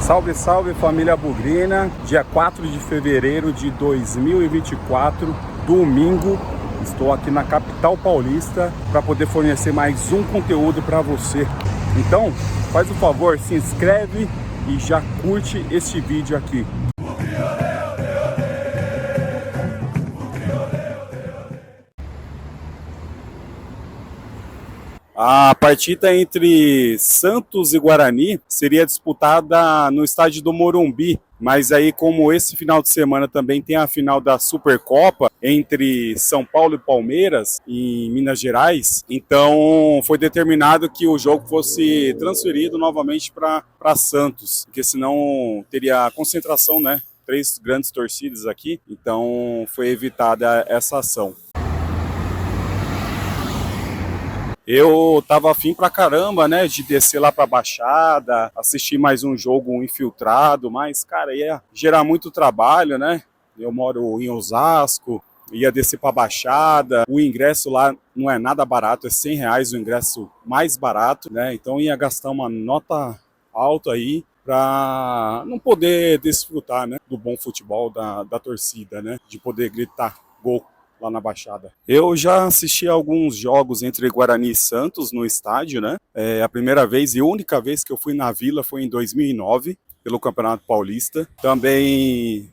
Salve, salve família bugrina, dia 4 de fevereiro de 2024, domingo, estou aqui na capital paulista para poder fornecer mais um conteúdo para você. Então, faz o favor, se inscreve e já curte este vídeo aqui. A partida entre Santos e Guarani seria disputada no estádio do Morumbi, mas aí como esse final de semana também tem a final da Supercopa entre São Paulo e Palmeiras em Minas Gerais, então foi determinado que o jogo fosse transferido novamente para Santos, porque senão teria concentração, né? 3 grandes torcidas aqui, então foi evitada essa ação. Eu tava afim pra caramba, né, de descer lá pra Baixada, assistir mais um jogo infiltrado, mas, cara, ia gerar muito trabalho, né? Eu moro em Osasco, ia descer pra Baixada, o ingresso lá não é nada barato, é R$100 o ingresso mais barato, né? Então ia gastar uma nota alta aí pra não poder desfrutar, né, do bom futebol da torcida, né? De poder gritar gol lá na Baixada. Eu já assisti a alguns jogos entre Guarani e Santos no estádio, né? A primeira vez e única vez que eu fui na Vila foi em 2009, pelo Campeonato Paulista. Também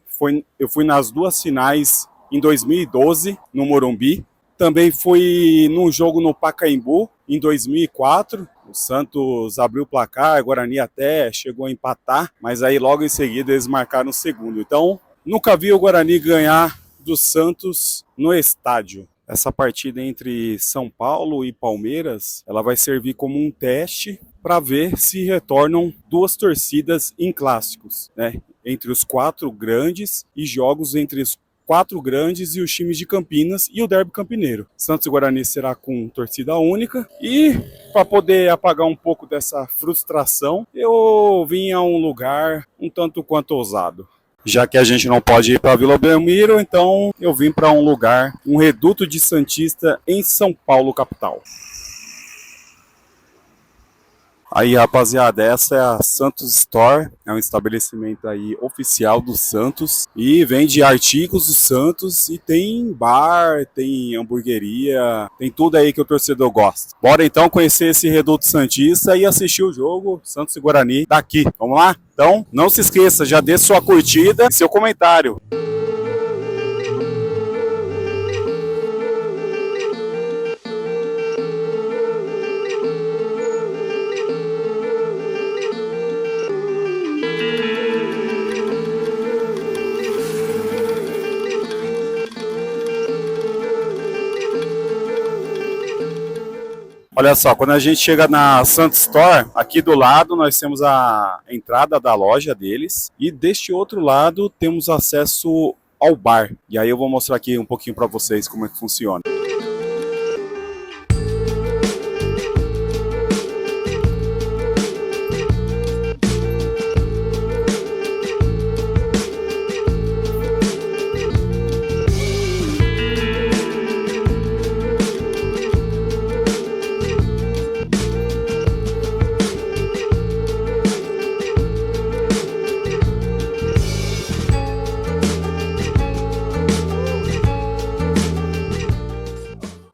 eu fui nas 2 finais em 2012, no Morumbi. Também fui num jogo no Pacaembu, em 2004. O Santos abriu o placar, o Guarani até chegou a empatar, mas aí logo em seguida eles marcaram o segundo. Então, nunca vi o Guarani ganhar do Santos no estádio. Essa partida entre São Paulo e Palmeiras, ela vai servir como um teste para ver se retornam 2 torcidas em clássicos, né? Entre os 4 grandes e jogos entre os 4 grandes e os times de Campinas e o derby campineiro. Santos e Guarani será com torcida única e para poder apagar um pouco dessa frustração, eu vim a um lugar um tanto quanto ousado. Já que a gente não pode ir para Vila Belmiro, então eu vim para um lugar, um reduto de santista em São Paulo, capital. Aí, rapaziada, essa é a Santos Store, é um estabelecimento aí oficial do Santos e vende artigos do Santos e tem bar, tem hamburgueria, tem tudo aí que o torcedor gosta. Bora então conhecer esse reduto santista e assistir o jogo Santos e Guarani daqui. Vamos lá? Então, não se esqueça, já deixe sua curtida e seu comentário. Olha só, quando a gente chega na Santos Store, aqui do lado nós temos a entrada da loja deles e deste outro lado temos acesso ao bar. E aí eu vou mostrar aqui um pouquinho para vocês como é que funciona.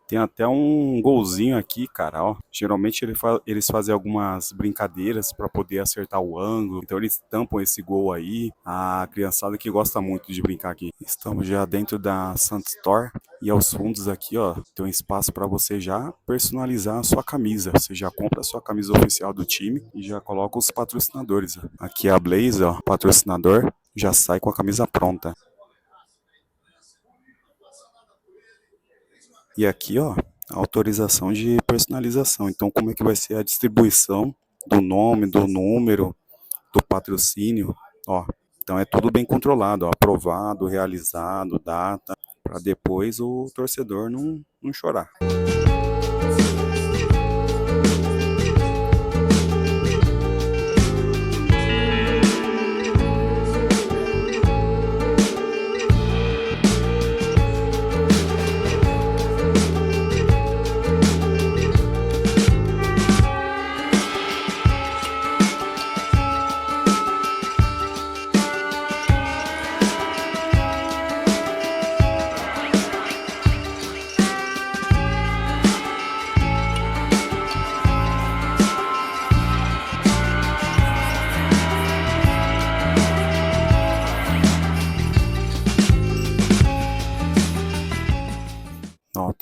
Tem até um golzinho aqui, cara, ó. Geralmente eles fazem algumas brincadeiras para poder acertar o ângulo. Então eles tampam esse gol aí. A criançada que gosta muito de brincar aqui. Estamos já dentro da Santos Store. E aos fundos aqui, ó, tem um espaço para você já personalizar a sua camisa. Você já compra a sua camisa oficial do time e já coloca os patrocinadores. Ó. Aqui é a Blaze, ó, patrocinador. Já sai com a camisa pronta. E aqui, ó, a autorização de personalização. Então, como é que vai ser a distribuição do nome, do número, do patrocínio, ó. Então, é tudo bem controlado, ó, aprovado, realizado, data, para depois o torcedor não chorar.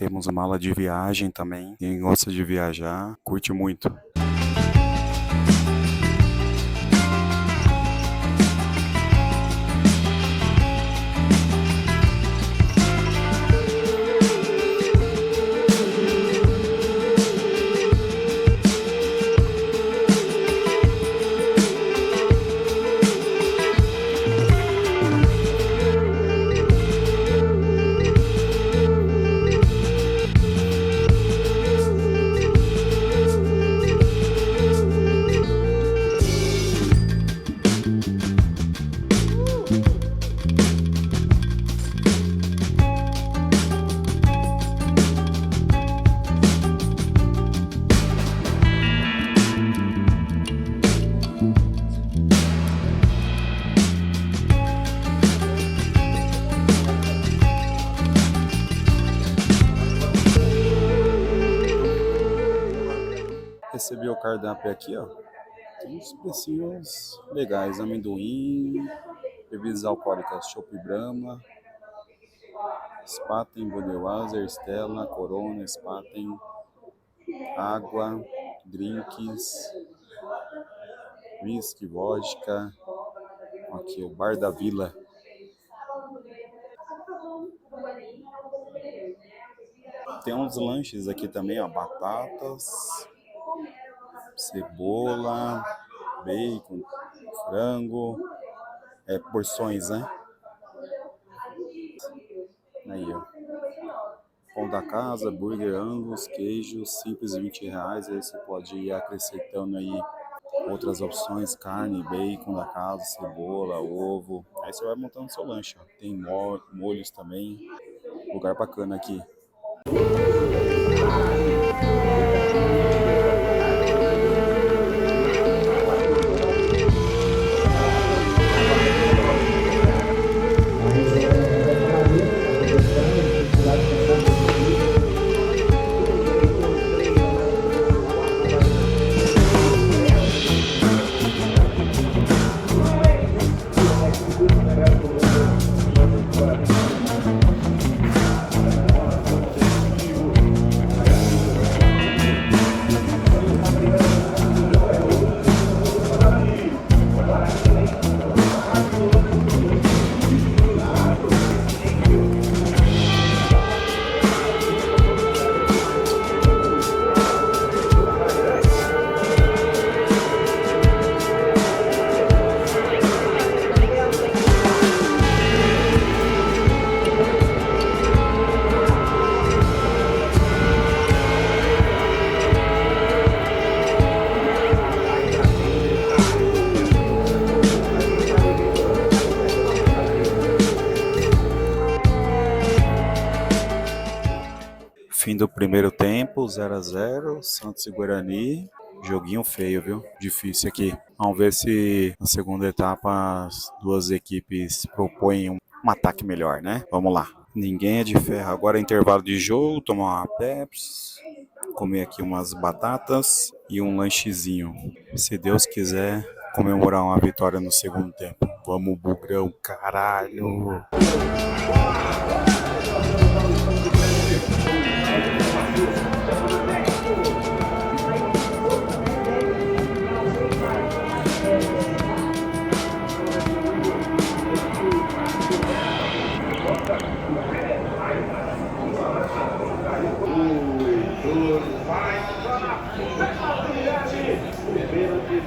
Temos mala de viagem também. Quem gosta de viajar, curte muito. Recebi o cardápio aqui, ó. Tem uns precinhos legais. Amendoim, bebidas alcoólicas, Chopp Brahma, Spaten, Budweiser, Stella, Corona, Spaten, água, drinks, whisky, vodka. Aqui, o Bar da Vila. Tem uns lanches aqui também, ó. Batatas, cebola, bacon, frango. É porções, né? Aí, ó. Pão da casa, burger, angus, queijo, simples R$ 20. Aí você pode ir acrescentando aí outras opções, carne, bacon da casa, cebola, ovo. Aí você vai montando seu lanche, ó. Tem molhos também. Lugar bacana aqui. Fim do primeiro tempo, 0-0, Santos e Guarani. Joguinho feio, viu? Difícil aqui. Vamos ver se na segunda etapa as duas equipes propõem um ataque melhor, né? Vamos lá. Ninguém é de ferro. Agora é intervalo de jogo, tomar uma Pepsi, comer aqui umas batatas e um lanchezinho. Se Deus quiser, comemorar uma vitória no segundo tempo. Vamos, Bugrão, caralho!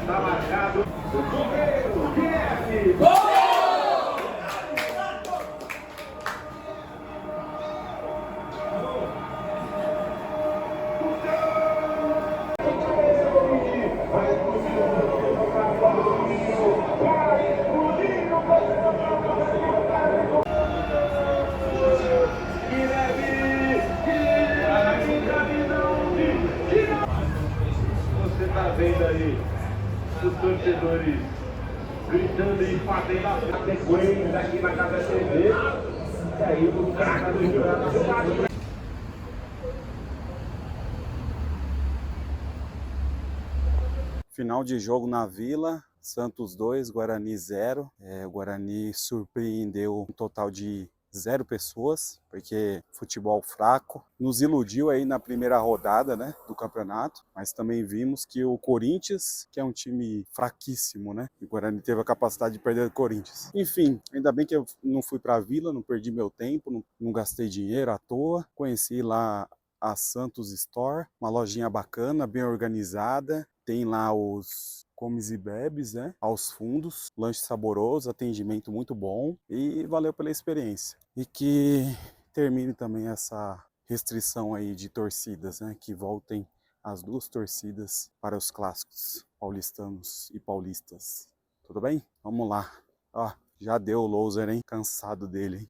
Está marcado o goleiro Guilherme. Gol! Você está vendo aí os torcedores gritando e fazendo a sequência aqui na Casa TV. E aí o craque do jogo. Final de jogo na Vila, Santos 2, Guarani 0. O Guarani surpreendeu um total de 0 pessoas, porque futebol fraco. Nos iludiu aí na primeira rodada, né, do campeonato, mas também vimos que o Corinthians, que é um time fraquíssimo, né, o Guarani teve a capacidade de perder o Corinthians. Enfim, ainda bem que eu não fui para a Vila, não perdi meu tempo, não gastei dinheiro à toa, conheci lá a Santos Store, uma lojinha bacana, bem organizada, tem lá os comes e bebes, né, aos fundos, lanche saboroso, atendimento muito bom e valeu pela experiência. E que termine também essa restrição aí de torcidas, né, que voltem as 2 torcidas para os clássicos paulistanos e paulistas. Tudo bem? Vamos lá. Ó, já deu o loser, hein? Cansado dele, hein?